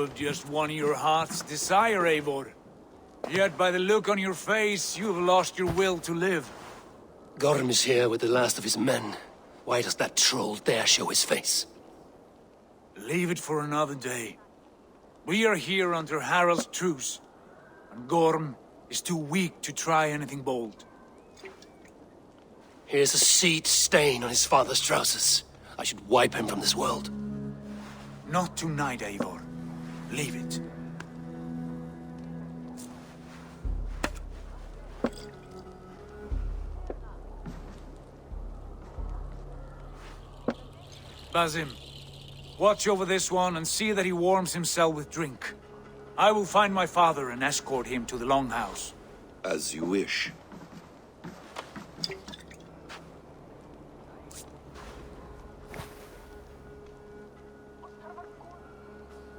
fulfilled just one of your heart's desire, Eivor. Yet by the look on your face, you have lost your will to live. Gorm is here with the last of his men. Why does that troll dare show his face? Leave it for another day. We are here under Harald's truce, and Gorm is too weak to try anything bold. Here's a seed stain on his father's trousers. I should wipe him from this world. Not tonight, Eivor. Leave it. Basim, watch over this one and see that he warms himself with drink. I will find my father and escort him to the Longhouse. As you wish.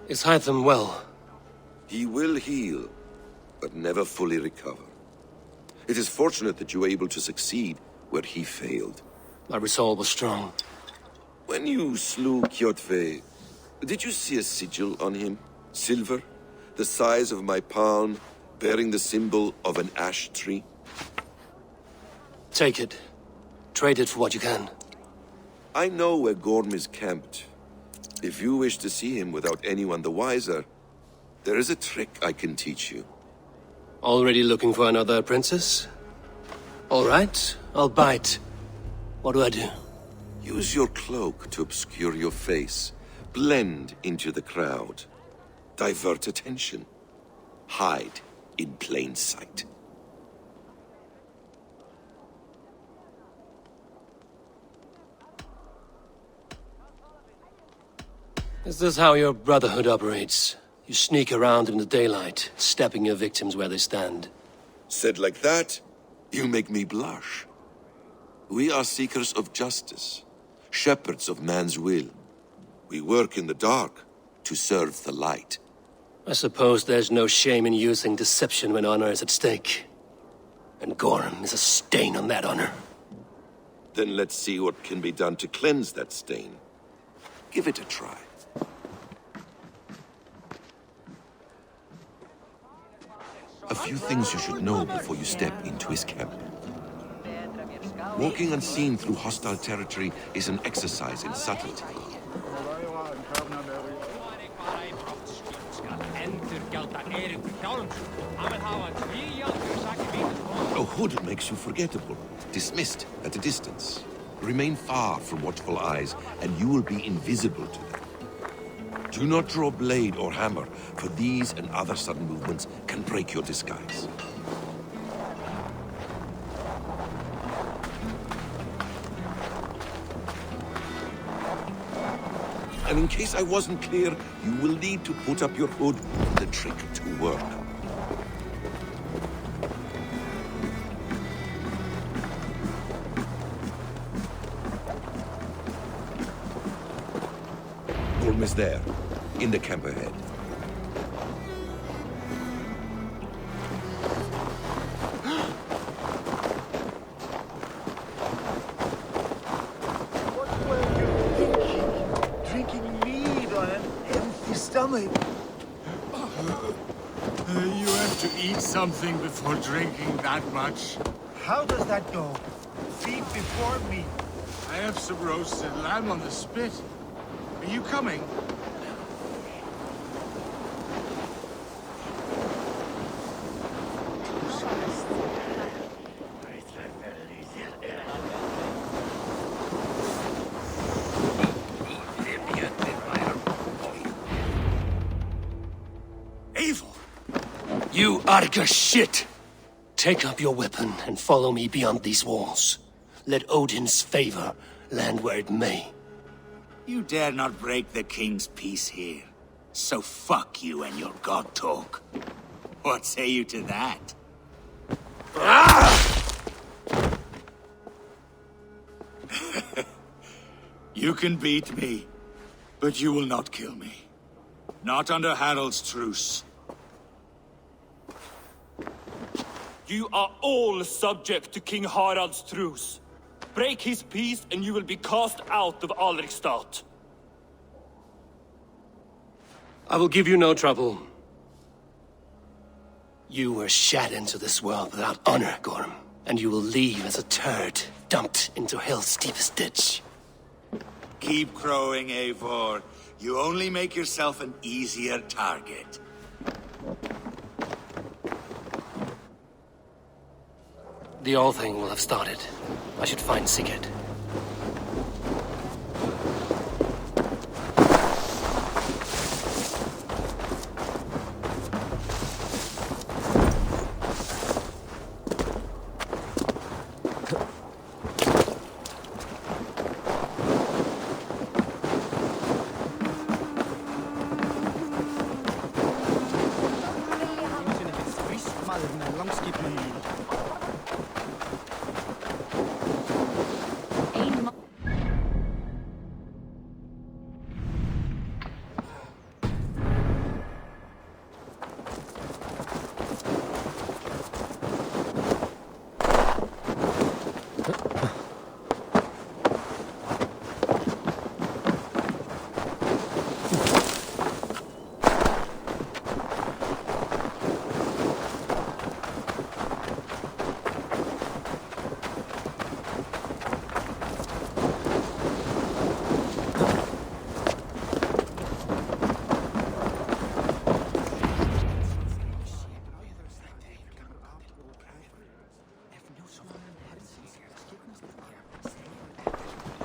Is Hytham well? He will heal, but never fully recover. It is fortunate that you were able to succeed where he failed. My resolve was strong. When you slew Kjotve, did you see a sigil on him? Silver? The size of my palm, bearing the symbol of an ash tree? Take it. Trade it for what you can. I know where Gorm is camped. If you wish to see him without anyone the wiser, there is a trick I can teach you. Already looking for another princess? All right, I'll bite. What do I do? Use your cloak to obscure your face. Blend into the crowd. Divert attention. Hide in plain sight. Is this how your brotherhood operates? You sneak around in the daylight, stepping your victims where they stand. Said like that, you make me blush. We are seekers of justice. Shepherds of man's will. We work in the dark to serve the light. I suppose there's no shame in using deception when honor is at stake. And Gorm is a stain on that honor. Then let's see what can be done to cleanse that stain. Give it a try. A few things you should know before you step into his camp. Walking unseen through hostile territory is an exercise in subtlety. A hood makes you forgettable, dismissed at a distance. Remain far from watchful eyes, and you will be invisible to them. Do not draw blade or hammer, for these and other sudden movements can break your disguise. And in case I wasn't clear, you will need to put up your hood for the trick to work. Gorm is there, in the camp ahead. You have to eat something before drinking that much. How does that go? Feed before meat. I have some roasted lamb on the spit. Are you coming? You Arga shit! Take up your weapon and follow me beyond these walls. Let Odin's favor land where it may. You dare not break the king's peace here. So fuck you and your god talk. What say you to that? You can beat me, but you will not kill me. Not under Harald's truce. You are all subject to King Harald's truce. Break his peace and you will be cast out of Alrekstad. I will give you no trouble. You were shat into this world without honor, Gorm, and you will leave as a turd dumped into hell's deepest ditch. Keep crowing, Eivor. You only make yourself an easier target. The All Thing will have started. I should find Sigurd.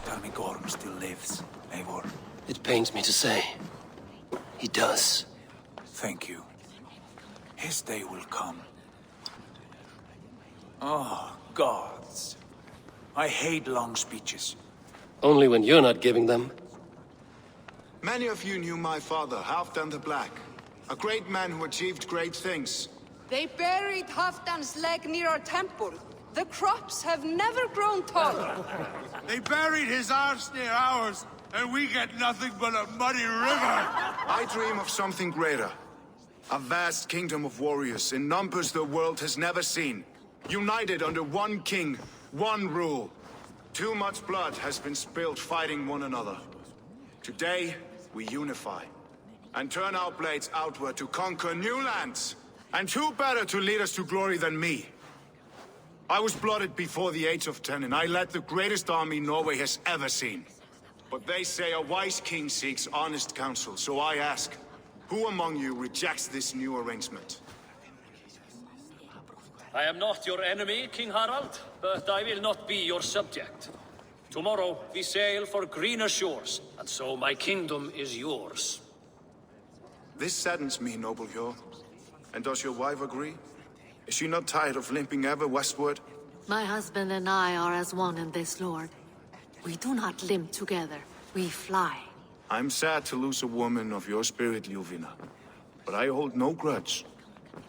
Tell me Gorm still lives, Eivor. It pains me to say. He does. Thank you. His day will come. Oh, gods. I hate long speeches. Only when you're not giving them. Many of you knew my father, Halfdan the Black. A great man who achieved great things. They buried Halfdan's leg near our temple. The crops have never grown taller. They buried his arse near ours, and we get nothing but a muddy river. I dream of something greater. A vast kingdom of warriors in numbers the world has never seen. United under one king, one rule. Too much blood has been spilled fighting one another. Today, we unify. And turn our blades outward to conquer new lands. And who better to lead us to glory than me? I was blooded before the age of 10, and I led the greatest army Norway has ever seen. But they say a wise king seeks honest counsel, so I ask, who among you rejects this new arrangement? I am not your enemy, King Harald, but I will not be your subject. Tomorrow we sail for greener shores, and so my kingdom is yours. This saddens me, noble Hjor. And does your wife agree? Is she not tired of limping ever westward? My husband and I are as one in this, Lord. We do not limp together, we fly. I'm sad to lose a woman of your spirit, Ljuvina. But I hold no grudge.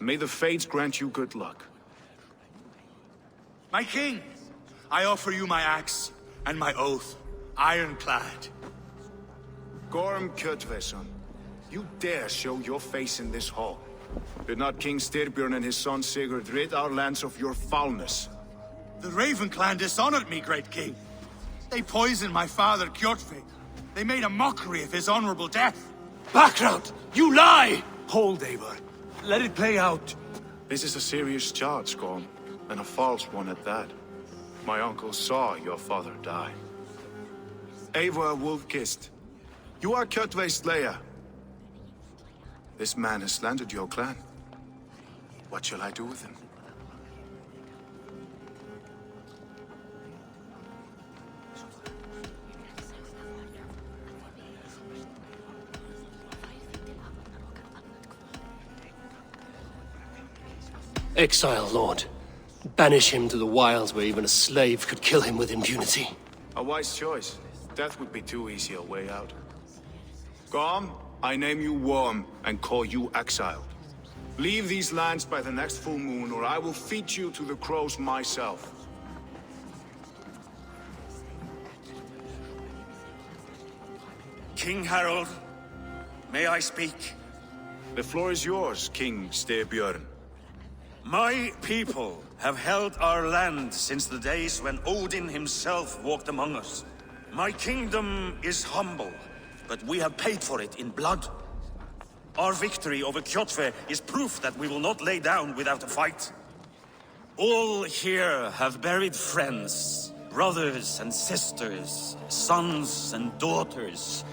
May the fates grant you good luck. My king, I offer you my axe and my oath, ironclad. Gorm Kjotve, son. You dare show your face in this hall. Did not King Styrbjorn and his son Sigurd rid our lands of your foulness? The Raven clan dishonored me, great king. They poisoned my father, Kjotve. They made a mockery of his honorable death. Background! You lie! Hold, Eivor. Let it play out. This is a serious charge, Gorm, and a false one at that. My uncle saw your father die. Eivor Wolf-Kissed, you are Kjotve's slayer. This man has slandered your clan. What shall I do with him? Exile, Lord. Banish him to the wilds where even a slave could kill him with impunity. A wise choice. Death would be too easy a way out. Gorm, I name you Worm and call you exiled. Leave these lands by the next full moon, or I will feed you to the crows myself. King Harald, may I speak? The floor is yours, King Styrbjorn. My people have held our land since the days when Odin himself walked among us. My kingdom is humble, but we have paid for it in blood. Our victory over Kjotve is proof that we will not lay down without a fight. All here have buried friends, brothers and sisters, sons and daughters.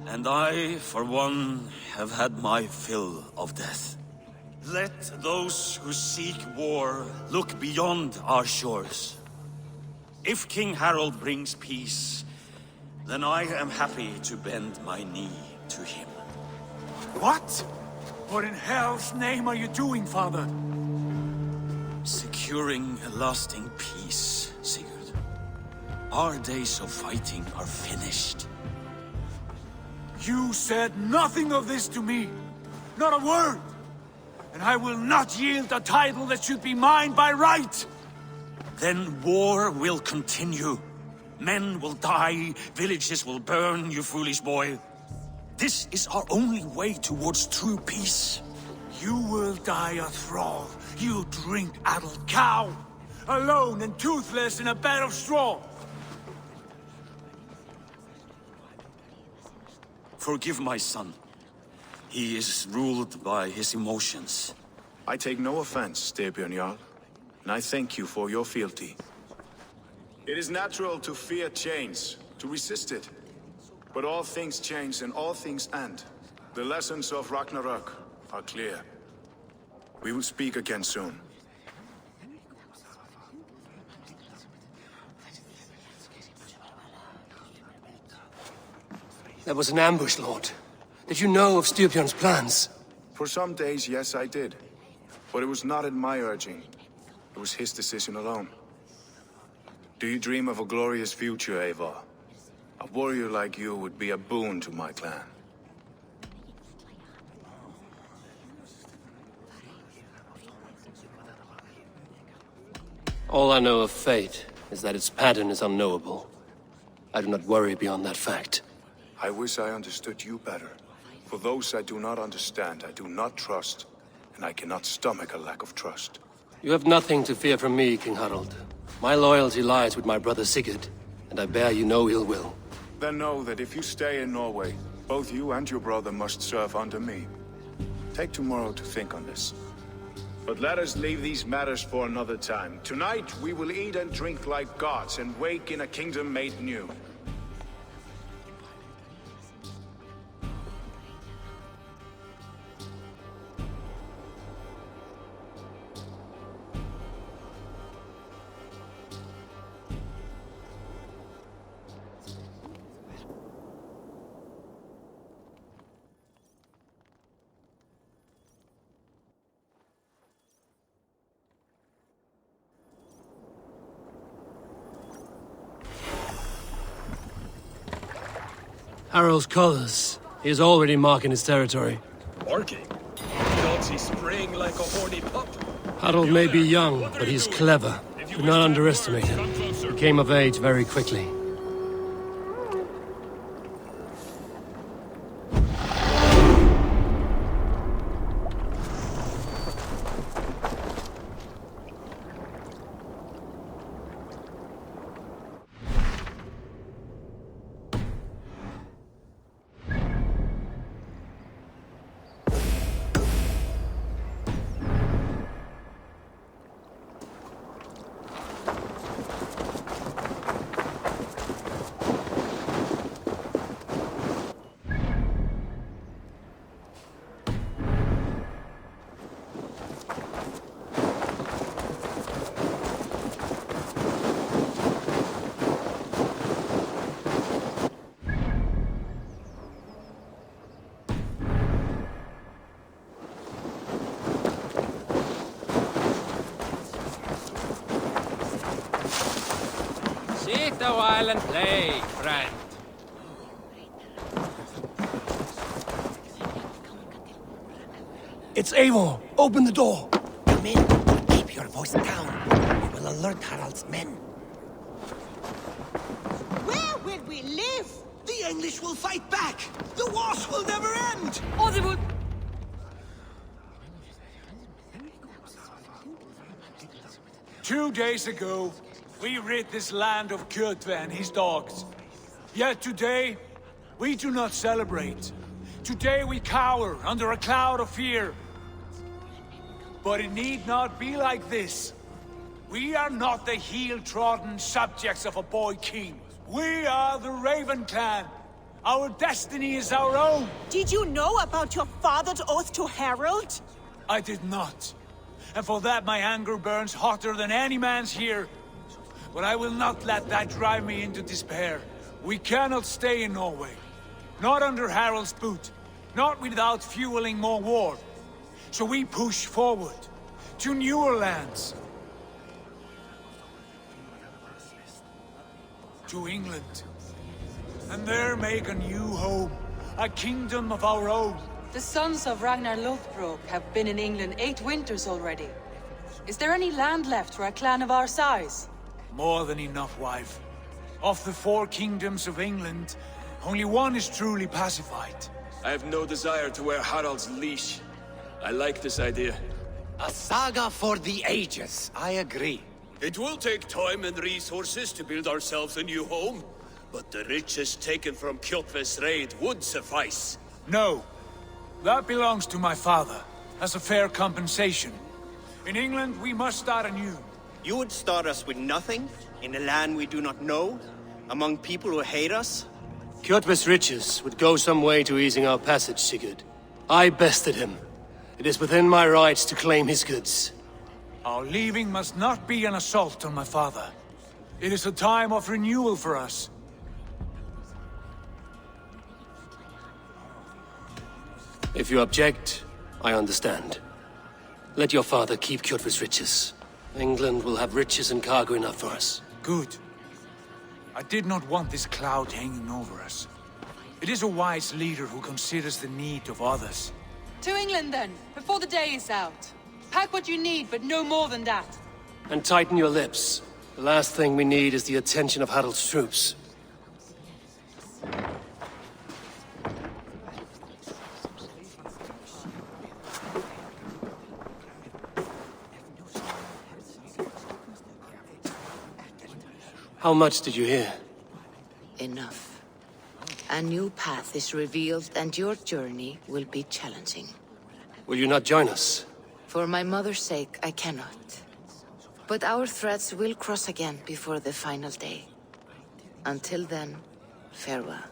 And I, for one, have had my fill of death. Let those who seek war look beyond our shores. If King Harald brings peace, then I am happy to bend my knee to him. What? What in hell's name are you doing, father? Securing a lasting peace, Sigurd. Our days of fighting are finished. You said nothing of this to me. Not a word. And I will not yield a title that should be mine by right. Then war will continue. Men will die, villages will burn, you foolish boy. This is our only way towards true peace. You will die a thrall. You drink-addled cow. Alone and toothless in a bed of straw. Forgive my son. He is ruled by his emotions. I take no offense, Styrbjorn Jarl, and I thank you for your fealty. It is natural to fear change, to resist it. But all things change and all things end. The lessons of Ragnarok are clear. We will speak again soon. That was an ambush, Lord. Did you know of Styrbjorn's plans? For some days, yes, I did. But it was not at my urging. It was his decision alone. Do you dream of a glorious future, Eivor? A warrior like you would be a boon to my clan. All I know of fate is that its pattern is unknowable. I do not worry beyond that fact. I wish I understood you better. For those I do not understand, I do not trust, and I cannot stomach a lack of trust. You have nothing to fear from me, King Harald. My loyalty lies with my brother Sigurd, and I bear you no ill will. Then know that if you stay in Norway, both you and your brother must serve under me. Take tomorrow to think on this. But let us leave these matters for another time. Tonight, we will eat and drink like gods and wake in a kingdom made new. Harald's colors. He is already marking his territory. Marking? Don't he spring like a horny pup? Harald may be young, but he's clever. Do not underestimate him. He came of age very quickly. Sit a while and play, friend. It's Eivor! Open the door! Come in. Keep your voice down. We will alert Harald's men. Where will we live? The English will fight back! The wars will never end! Or they will... 2 days ago, we rid this land of Kjotve and his dogs. Yet today, we do not celebrate. Today we cower under a cloud of fear. But it need not be like this. We are not the heel-trodden subjects of a boy king. We are the Raven clan. Our destiny is our own. Did you know about your father's oath to Harald? I did not. And for that my anger burns hotter than any man's here. But I will not let that drive me into despair. We cannot stay in Norway. Not under Harald's boot. Not without fueling more war. So we push forward. To newer lands. To England. And there make a new home. A kingdom of our own. The sons of Ragnar Lothbrok have been in England 8 winters already. Is there any land left for a clan of our size? More than enough, wife. Of the 4 kingdoms of England, only one is truly pacified. I have no desire to wear Harald's leash. I like this idea. A saga for the ages, I agree. It will take time and resources to build ourselves a new home, but the riches taken from Kjotve's raid would suffice. No. That belongs to my father, as a fair compensation. In England, we must start anew. You would start us with nothing? In a land we do not know? Among people who hate us? Kjotve's riches would go some way to easing our passage, Sigurd. I bested him. It is within my rights to claim his goods. Our leaving must not be an assault on my father. It is a time of renewal for us. If you object, I understand. Let your father keep Kjotve's riches. England will have riches and cargo enough for us. Good. I did not want this cloud hanging over us. It is a wise leader who considers the need of others. To England then, before the day is out. Pack what you need, but no more than that. And tighten your lips. The last thing we need is the attention of Harald's troops. How much did you hear? Enough. A new path is revealed, and your journey will be challenging. Will you not join us? For my mother's sake, I cannot. But our threads will cross again before the final day. Until then, farewell.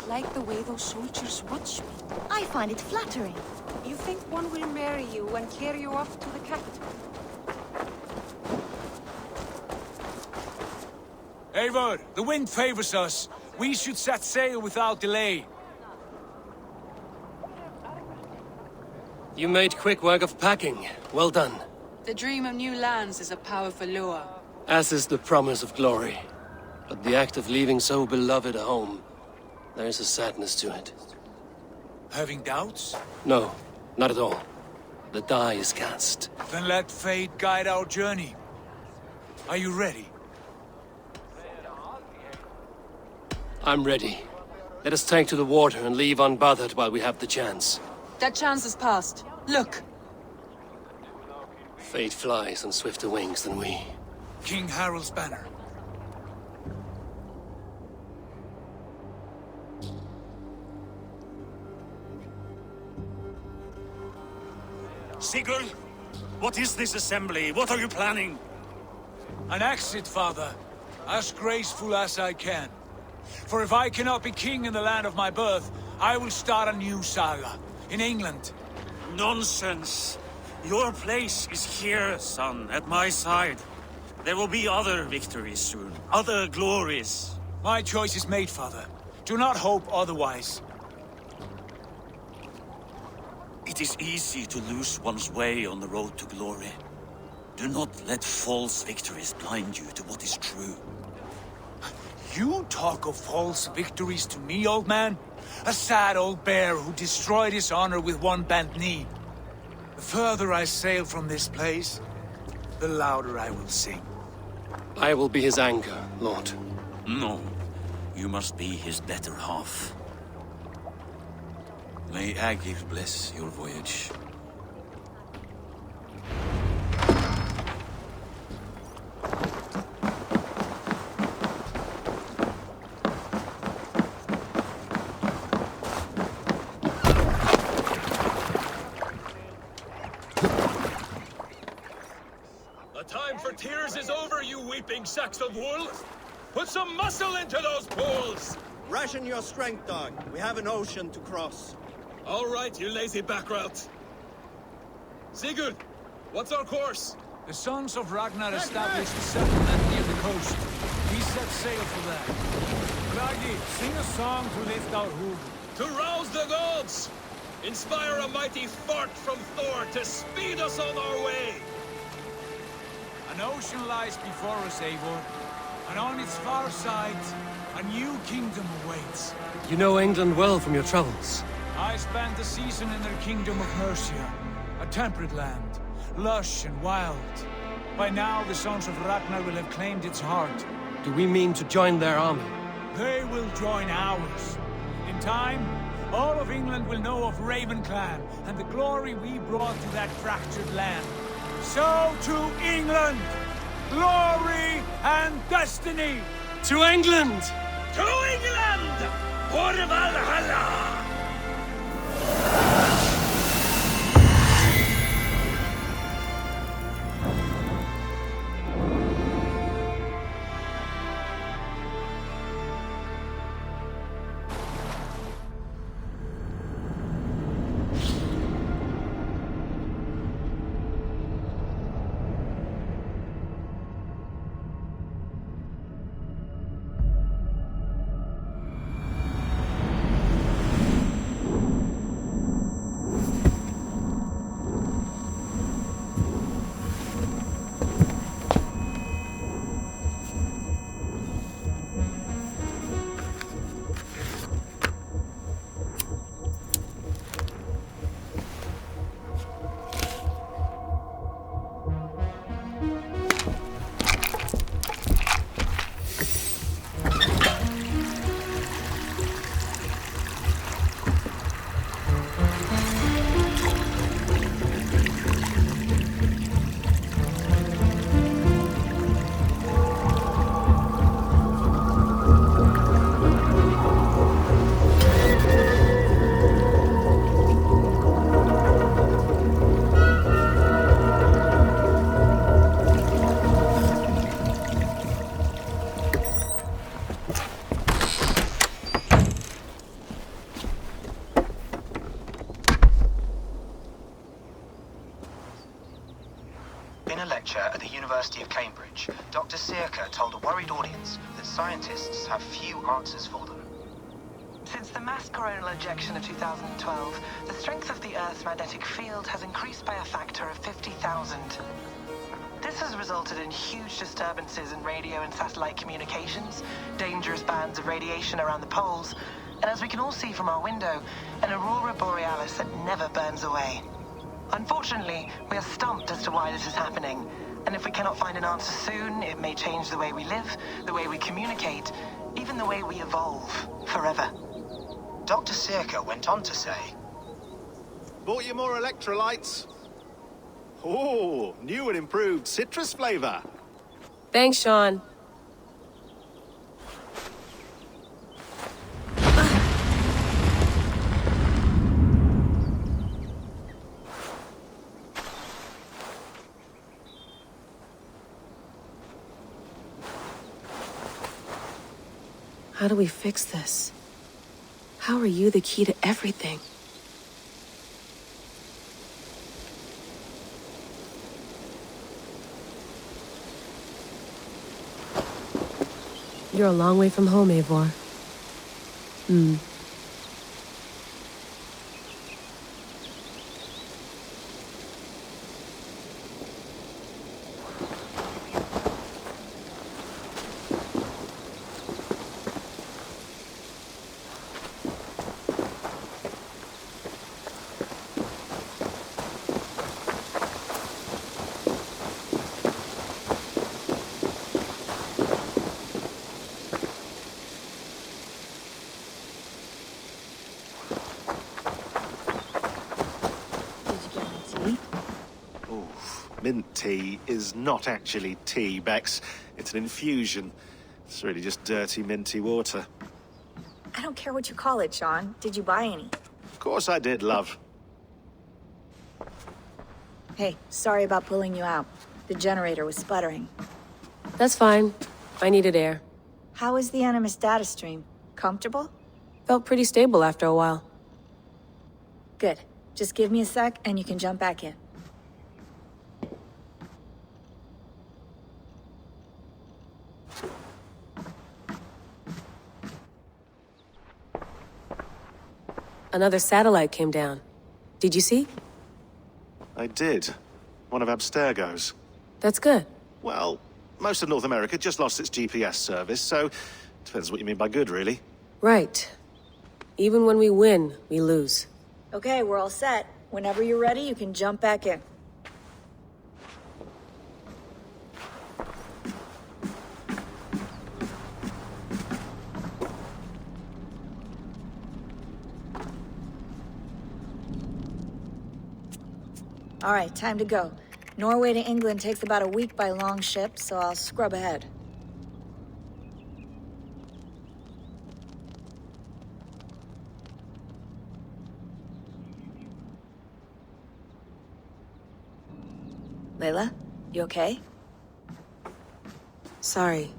Like the way those soldiers watch me. I find it flattering. You think one will marry you and carry you off to the capital? Eivor, the wind favors us. We should set sail without delay. You made quick work of packing. Well done. The dream of new lands is a powerful lure. As is the promise of glory. But the act of leaving so beloved a home, there is a sadness to it. Having doubts? No, not at all. The die is cast. Then let fate guide our journey. Are you ready? I'm ready. Let us take to the water and leave unbothered while we have the chance. That chance is past. Look! Fate flies on swifter wings than we. King Harald's banner. Sigurd, what is this assembly? What are you planning? An exit, father. As graceful as I can. For if I cannot be king in the land of my birth, I will start a new saga. In England. Nonsense. Your place is here, son, at my side. There will be other victories soon. Other glories. My choice is made, father. Do not hope otherwise. It is easy to lose one's way on the road to glory. Do not let false victories blind you to what is true. You talk of false victories to me, old man? A sad old bear who destroyed his honor with one bent knee. The further I sail from this place, the louder I will sing. I will be his anger, Lord. No. You must be his better half. May Agir bless your voyage. The time for tears is over, you weeping sacks of wool! Put some muscle into those pools! Ration your strength, dog. We have an ocean to cross. All right, you lazy backrout. Sigurd, what's our course? The sons of Ragnar established a settlement near the coast. We set sail for that. Raggi, sing a song to lift our hoof. To rouse the gods! Inspire a mighty fart from Thor to speed us on our way! An ocean lies before us, Eivor, and on its far side, a new kingdom awaits. You know England well from your travels. I spent a season in their kingdom of Mercia, a temperate land, lush and wild. By now, the sons of Ragnar will have claimed its heart. Do we mean to join their army? They will join ours. In time, all of England will know of Raven Clan and the glory we brought to that fractured land. So to England! Glory and destiny! To England! To England! For Valhalla! At the University of Cambridge, Dr. Sirka told a worried audience that scientists have few answers for them. Since the mass coronal ejection of 2012, the strength of the Earth's magnetic field has increased by a factor of 50,000. This has resulted in huge disturbances in radio and satellite communications, dangerous bands of radiation around the poles, and as we can all see from our window, an aurora borealis that never burns away. Unfortunately, we are stumped as to why this is happening, and if we cannot find an answer soon, it may change the way we live, the way we communicate, even the way we evolve, forever. Dr. Sirka went on to say, Bought you more electrolytes? Oh, new and improved citrus flavor. Thanks, Shaun. How do we fix this? How are you the key to everything? You're a long way from home, Eivor. Mint tea is not actually tea, Bex. It's an infusion. It's really just dirty, minty water. I don't care what you call it, Shaun. Did you buy any? Of course I did, love. Hey, sorry about pulling you out. The generator was sputtering. That's fine. I needed air. How was the Animus data stream? Comfortable? Felt pretty stable after a while. Good. Just give me a sec and you can jump back in. Another satellite came down. Did you see? I did. One of Abstergo's. That's good. Well, most of North America just lost its GPS service, so depends what you mean by good, really. Right. Even when we win, we lose. Okay, we're all set. Whenever you're ready, you can jump back in. All right, time to go. Norway to England takes about a week by long ship, so I'll scrub ahead. Layla, you okay? Sorry.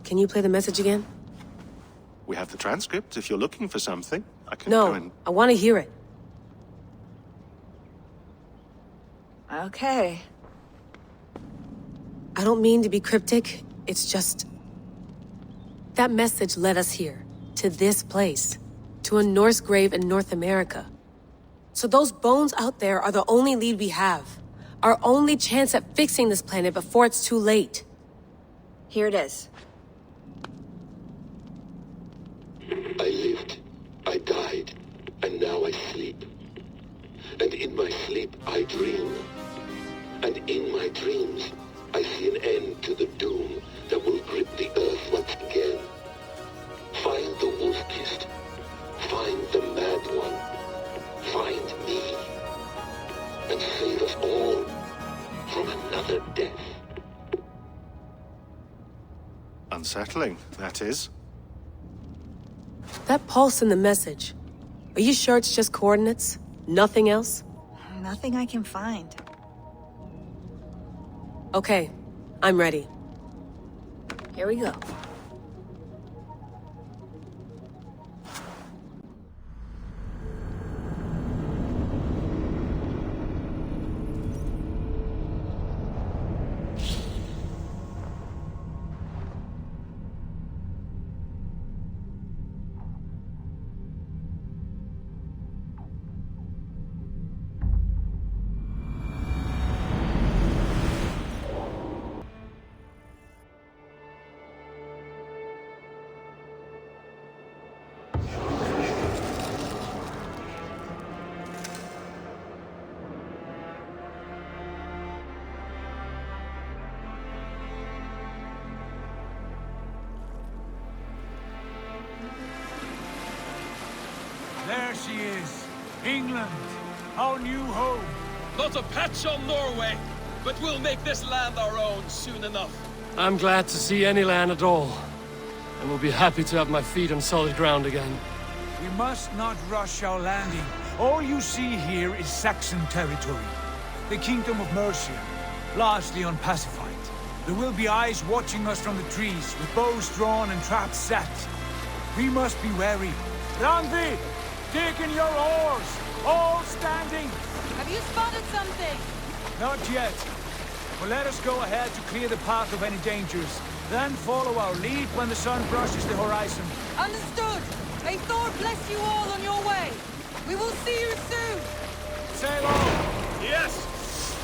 Can you play the message again? We have the transcript if you're looking for something. I can go and... No, I want to hear it. Okay. I don't mean to be cryptic, it's just... That message led us here, to this place, to a Norse grave in North America. So those bones out there are the only lead we have. Our only chance at fixing this planet before it's too late. Here it is. I lived, I died, and now I sleep. And in my sleep I dream. And in my dreams, I see an end to the doom that will grip the earth once again. Find the wolf-kissed. Find the mad one. Find me. And save us all from another death. Unsettling, that is. That pulse in the message. Are you sure it's just coordinates? Nothing else? Nothing I can find. Okay, I'm ready. Here we go. There she is. England, our new home. Not a patch on Norway, but we'll make this land our own soon enough. I'm glad to see any land at all, and will be happy to have my feet on solid ground again. We must not rush our landing. All you see here is Saxon territory. The Kingdom of Mercia, largely unpacified. There will be eyes watching us from the trees, with bows drawn and traps set. We must be wary. Randvi, dig in your oars! All standing! Have you spotted something? Not yet. But let us go ahead to clear the path of any dangers. Then follow our lead when the sun brushes the horizon. Understood! May Thor bless you all on your way! We will see you soon! Sail on! Yes!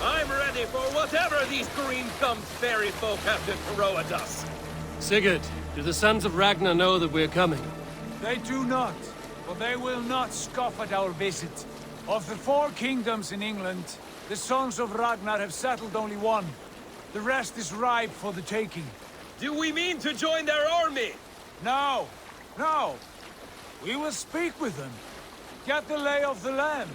I'm ready for whatever these green-thumbed fairy folk have to throw at us. Sigurd, do the sons of Ragnar know that we're coming? They do not, but they will not scoff at our visit. Of the 4 kingdoms in England, the sons of Ragnar have settled only one. The rest is ripe for the taking. Do we mean to join their army? No, no. We will speak with them. Get the lay of the land.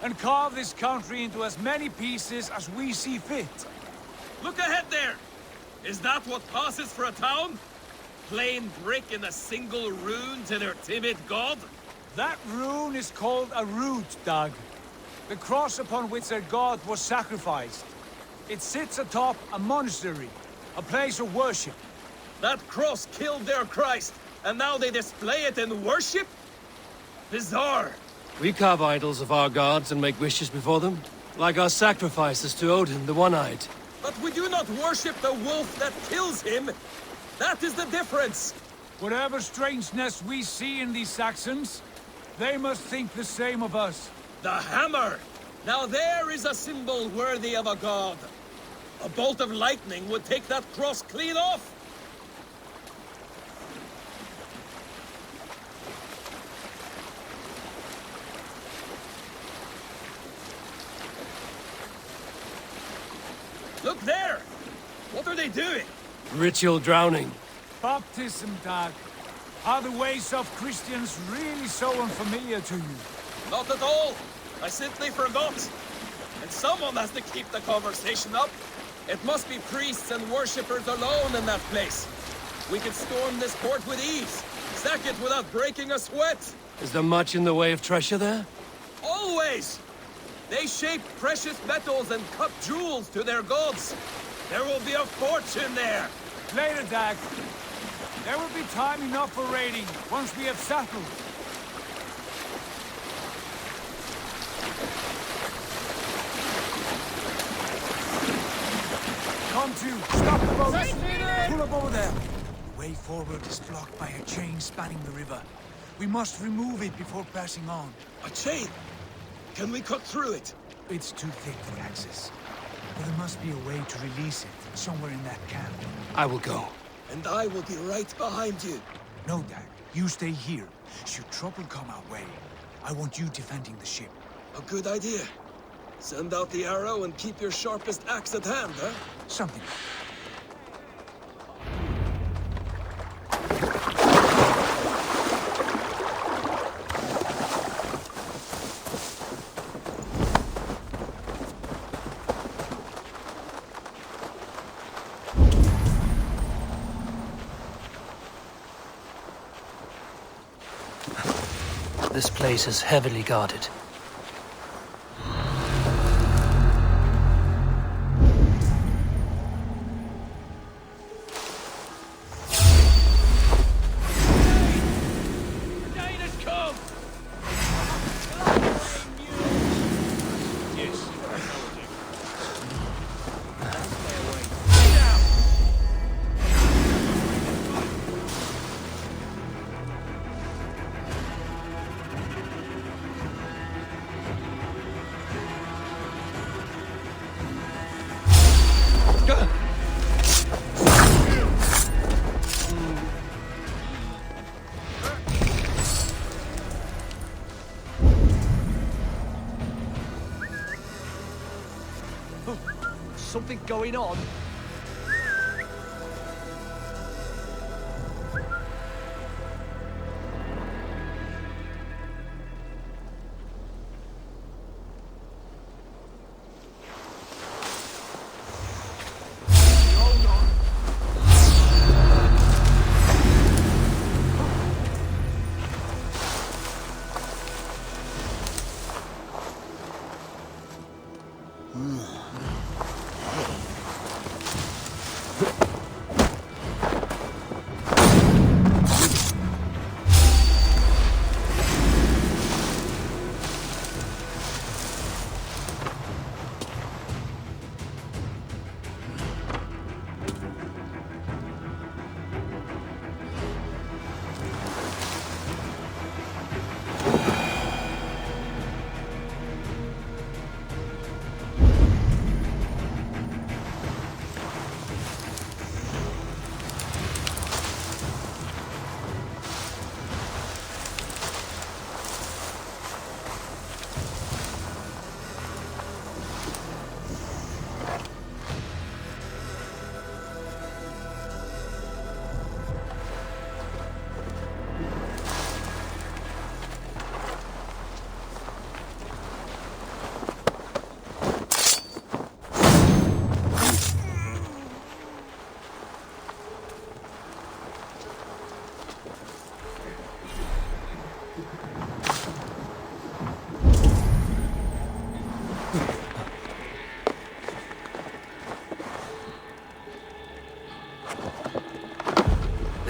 and carve this country into as many pieces as we see fit. Look ahead there! Is that what passes for a town? Plain brick in a single rune to their timid god? That rune is called a root, Doug. The cross upon which their god was sacrificed. It sits atop a monastery, a place of worship. That cross killed their Christ, and now they display it in worship? Bizarre. We carve idols of our gods and make wishes before them, like our sacrifices to Odin, the One-Eyed. But we do not worship the wolf that kills him. That is the difference. Whatever strangeness we see in these Saxons, they must think the same of us. The hammer! Now there is a symbol worthy of a god. A bolt of lightning would take that cross clean off. Look there! What are they doing? Ritual drowning. Baptism, Doug. Are the ways of Christians really so unfamiliar to you? Not at all. I simply forgot. And someone has to keep the conversation up. It must be priests and worshippers alone in that place. We could storm this port with ease. Sack it without breaking a sweat. Is there much in the way of treasure there? Always! They shape precious metals and cut jewels to their gods. There will be a fortune there. Later, Dag. There will be time enough for raiding once we have settled. Come to! Stop the boat! Pull up over there! The way forward is blocked by a chain spanning the river. We must remove it before passing on. A chain? Can we cut through it? It's too thick for access. But there must be a way to release it, somewhere in that camp. I will go. And I will be right behind you. No, Dag. You stay here. Should trouble come our way, I want you defending the ship. A good idea. Send out the arrow and keep your sharpest axe at hand, huh? Something. This place is heavily guarded. Something going on?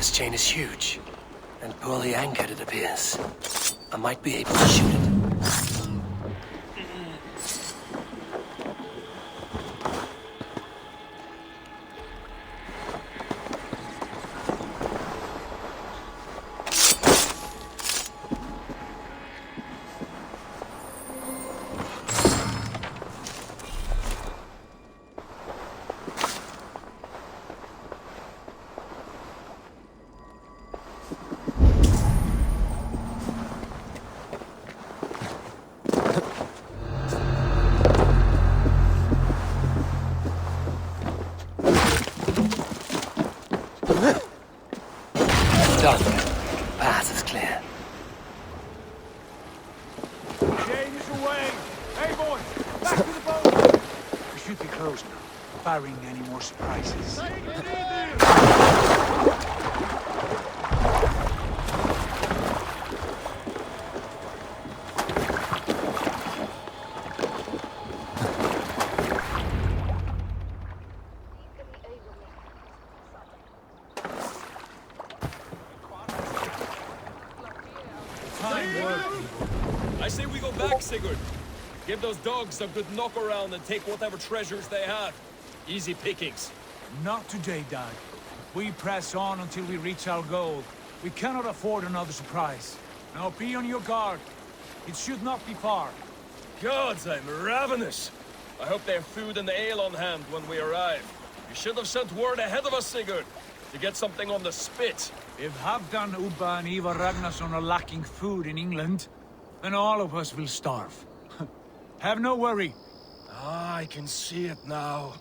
This chain is huge, and poorly anchored it appears. I might be able to shoot it. Done. Path is clear. Chain is away! Hey, boys! Back to the boat! We should be close now, barring any more surprises. I say we go back, Sigurd. Give those dogs a good knock around and take whatever treasures they have. Easy pickings. Not today, Dad. We press on until we reach our goal. We cannot afford another surprise. Now be on your guard. It should not be far. Gods, I'm ravenous. I hope they have food and ale on hand when we arrive. You should have sent word ahead of us, Sigurd, to get something on the spit. If Halfdan, Ubba and Eivor Varinsdottir are lacking food in England, then all of us will starve. Have no worry. Ah, I can see it now.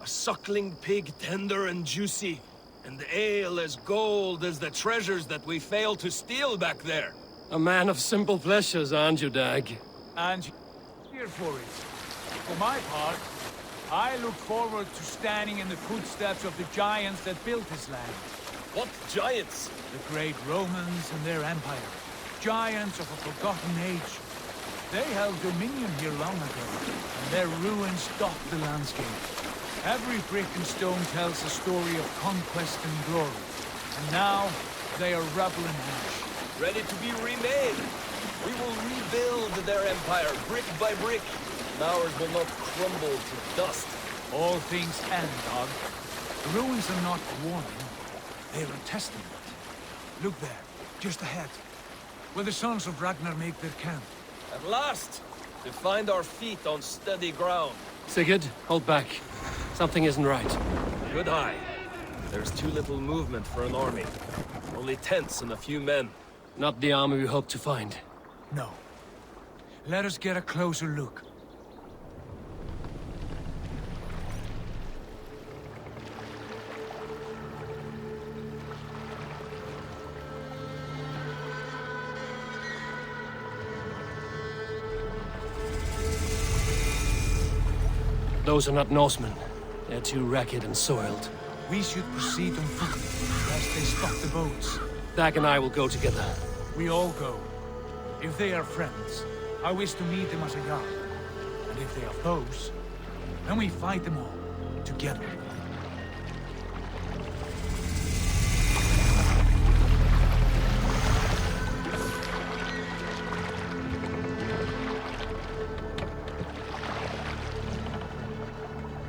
A suckling pig, tender and juicy. And ale as gold as the treasures that we failed to steal back there. A man of simple pleasures, aren't you, Dag? And here for it. For my part, I look forward to standing in the footsteps of the giants that built this land. What giants? The great Romans and their empire. Giants of a forgotten age. They held dominion here long ago, and their ruins dot the landscape. Every brick and stone tells a story of conquest and glory. And now, they are rubble and ash. Ready to be remade. We will rebuild their empire, brick by brick. And ours will not crumble to dust. All things end, Dog. The ruins are not a warning. They are a testament. Look there, just ahead, where the sons of Ragnar make their camp. At last! To find our feet on steady ground. Sigurd, hold back. Something isn't right. Good eye. There's too little movement for an army. Only tents and a few men. Not the army we hoped to find. No. Let us get a closer look. Those are not Norsemen. They're too ragged and soiled. We should proceed on foot, lest they stop the boats. Dag and I will go together. We all go. If they are friends, I wish to meet them as a guard. And if they are foes, then we fight them all, together.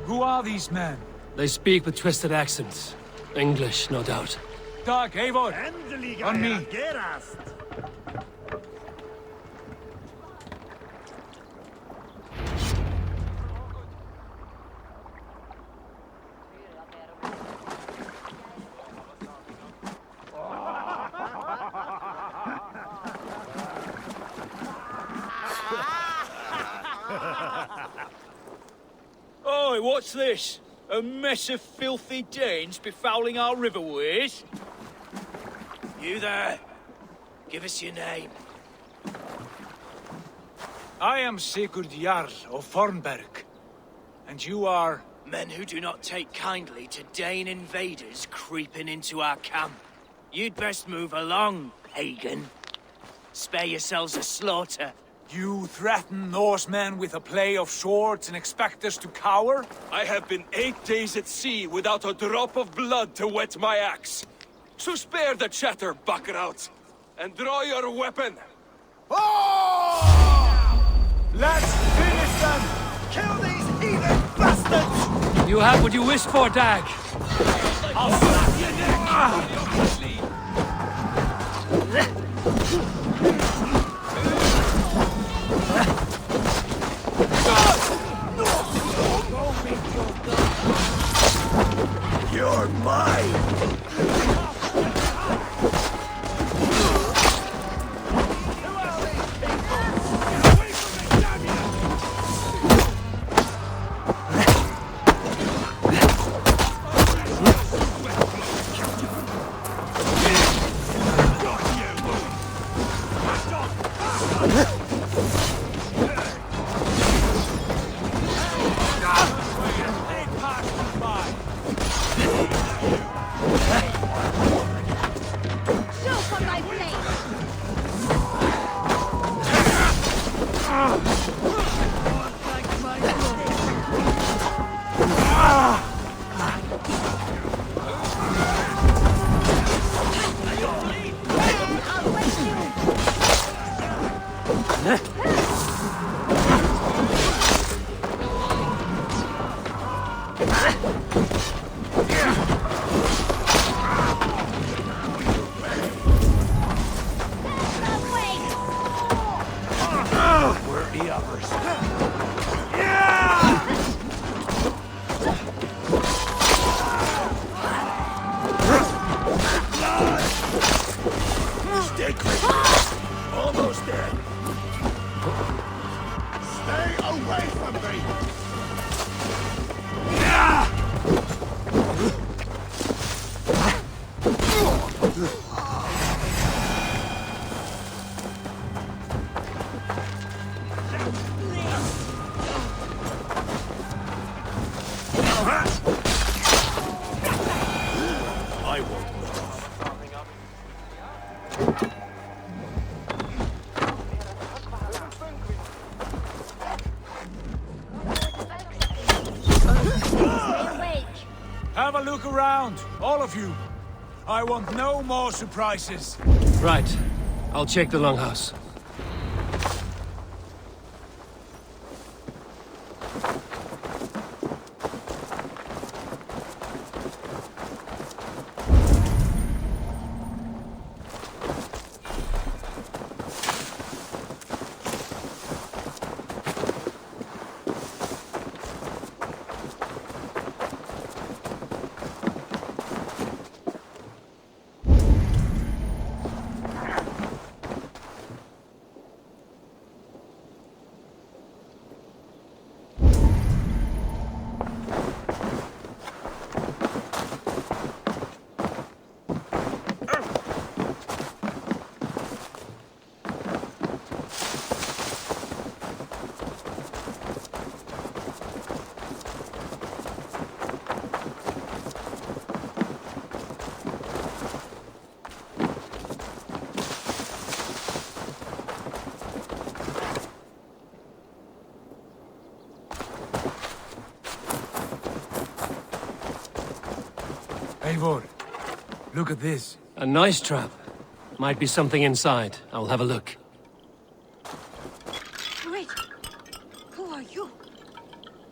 Who are these men? They speak with twisted accents. English, no doubt. Dag, Eivor! On me! Oi, what's this? A mess of filthy Danes befouling our riverways? You there! Give us your name. I am Sigurd Jarl of Fornberg. And you are... Men who do not take kindly to Dane invaders creeping into our camp. You'd best move along, pagan. Spare yourselves a slaughter. You threaten Norsemen with a play of swords and expect us to cower? I have been 8 days at sea without a drop of blood to wet my axe. So spare the chatter, Baccarat, and draw your weapon. Let's finish them! Kill these heathen bastards! You have what you wished for, Dag. I'll snap your neck! You're mine! Almost dead. Stay away from me! I won't. Have a look around, all of you. I want no more surprises. Right. I'll check the longhouse. Eivor, look at this. A nice trap. Might be something inside. I'll have a look. Wait. Who are you?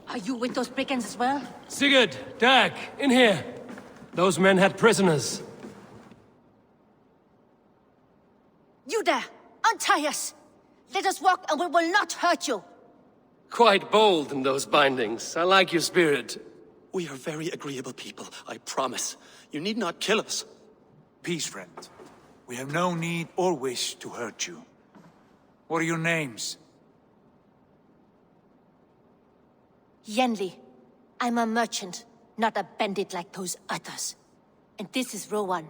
Are you with those brigands as well? Sigurd! Dag! In here! Those men had prisoners. You there! Untie us! Let us walk and we will not hurt you! Quite bold in those bindings. I like your spirit. We are very agreeable people, I promise. You need not kill us. Peace, friend. We have no need or wish to hurt you. What are your names? Yenli. I'm a merchant, not a bandit like those others. And this is Rowan.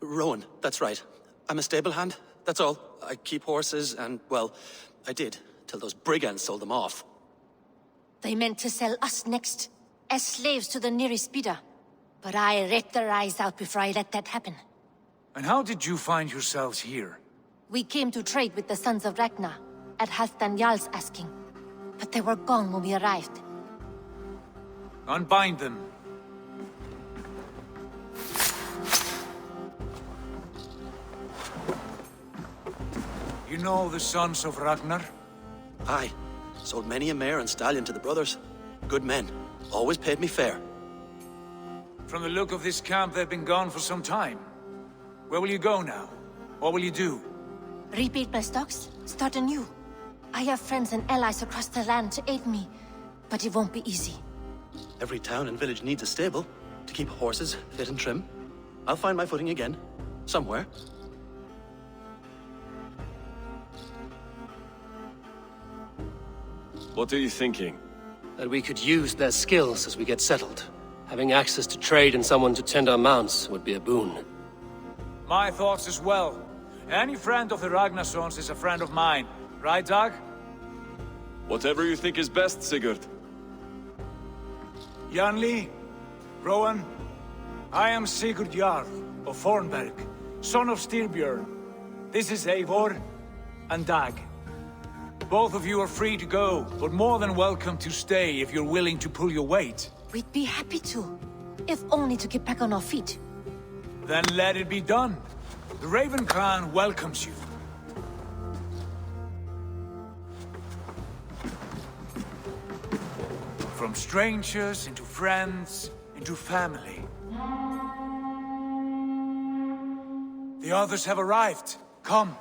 Rowan, that's right. I'm a stable hand, that's all. I keep horses and, well, I did, till those brigands sold them off. They meant to sell us next, as slaves to the nearest bidder. But I ripped their eyes out before I let that happen. And how did you find yourselves here? We came to trade with the Sons of Ragnar, at Halfdan Jarl's asking. But they were gone when we arrived. Unbind them. You know the sons of Ragnar? Aye. Sold many a mare and stallion to the brothers. Good men. Always paid me fair. From the look of this camp, they've been gone for some time. Where will you go now? What will you do? Rebuild my stocks, start anew. I have friends and allies across the land to aid me, but it won't be easy. Every town and village needs a stable to keep horses fit and trim. I'll find my footing again. Somewhere. What are you thinking? That we could use their skills as we get settled. Having access to trade and someone to tend our mounts would be a boon. My thoughts as well. Any friend of the Ragnarsons is a friend of mine. Right, Dag? Whatever you think is best, Sigurd. Janli, Rowan, I am Sigurd Jarl of Fornberg, son of Styrbjorn. This is Eivor and Dag. Both of you are free to go, but more than welcome to stay if you're willing to pull your weight. We'd be happy to, if only to get back on our feet. Then let it be done. The Raven clan welcomes you. From strangers into friends, into family. The others have arrived. Come.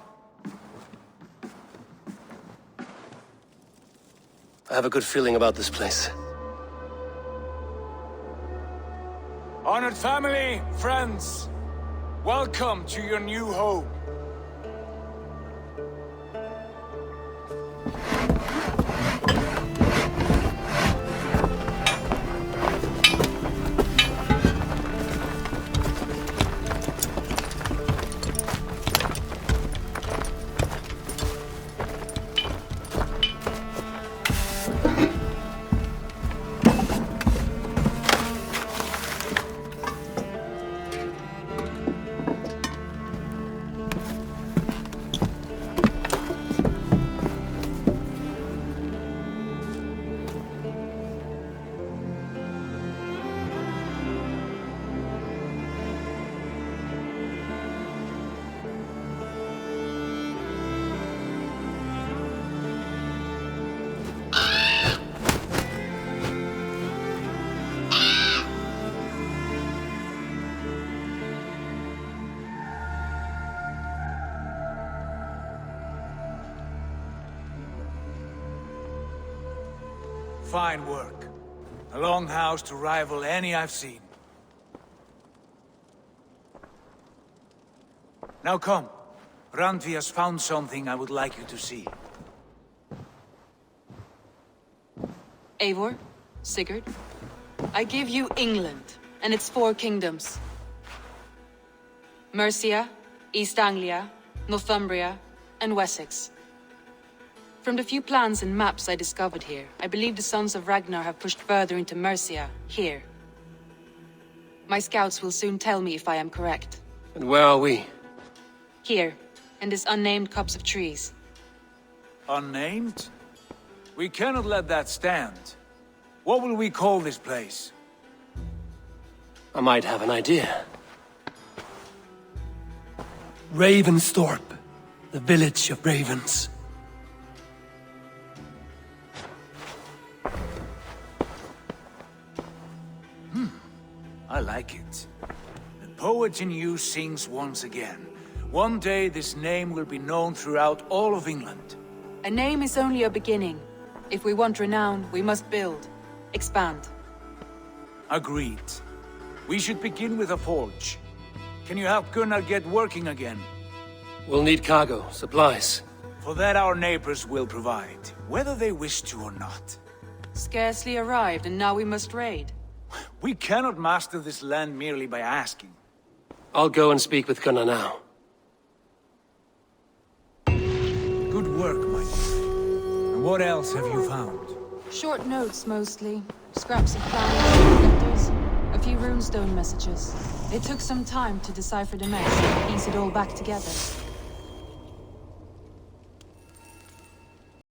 I have a good feeling about this place. Honored family, friends, welcome to your new home. Fine work. A longhouse to rival any I've seen. Now come. Randvi has found something I would like you to see. Eivor, Sigurd, I give you England and its 4 kingdoms. Mercia, East Anglia, Northumbria, and Wessex. From the few plans and maps I discovered here, I believe the Sons of Ragnar have pushed further into Mercia, here. My scouts will soon tell me if I am correct. And where are we? Here, in this unnamed copse of trees. Unnamed? We cannot let that stand. What will we call this place? I might have an idea. Ravensthorpe, the village of ravens. I like it. The poet in you sings once again. One day this name will be known throughout all of England. A name is only a beginning. If we want renown, we must build. Expand. Agreed. We should begin with a forge. Can you help Gunnar get working again? We'll need cargo, supplies. For that our neighbors will provide, whether they wish to or not. Scarcely arrived, and now we must raid. We cannot master this land merely by asking. I'll go and speak with Gunnar now. Good work, my friend. And what else have you found? Short notes, mostly. Scraps of plans, letters, a few runestone messages. It took some time to decipher the mess and piece it all back together.